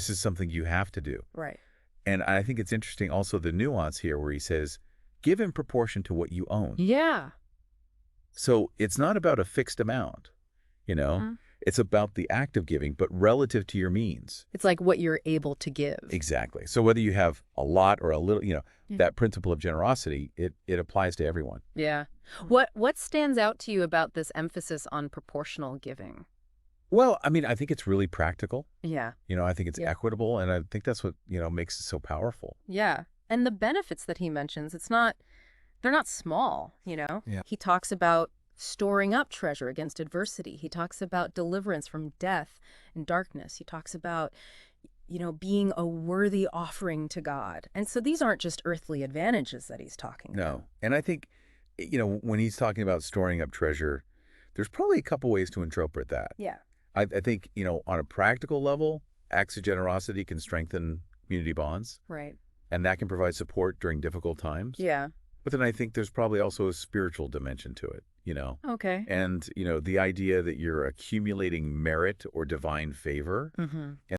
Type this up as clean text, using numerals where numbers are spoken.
This is something you have to do. Right. And I think it's interesting also the nuance here where he says, give in proportion to what you own. Yeah. So it's not about a fixed amount, you know? Mhm. It's about the act of giving, but relative to your means. It's like what you're able to give. Exactly. So whether you have a lot or a little, Yeah. that principle of generosity, it applies to everyone. Yeah. What stands out to you about this emphasis on proportional giving? Well, I mean, I think it's really practical. Yeah. I think it's Yeah. equitable, and I think that's what, makes it so powerful. Yeah. And the benefits that he mentions, they're not small. Yeah. He talks about storing up treasure against adversity. He talks about deliverance from death and darkness. He talks about, being a worthy offering to God. And so these aren't just earthly advantages that he's talking about. No. And I think, when he's talking about storing up treasure, there's probably a couple ways to interpret that. Yeah. I think, on a practical level, acts of generosity can strengthen community bonds, Right. and that can provide support during difficult times. Yeah. But then I think there's probably also a spiritual dimension to it, Okay. And, the idea that you're accumulating merit or divine favor. Mm-hmm.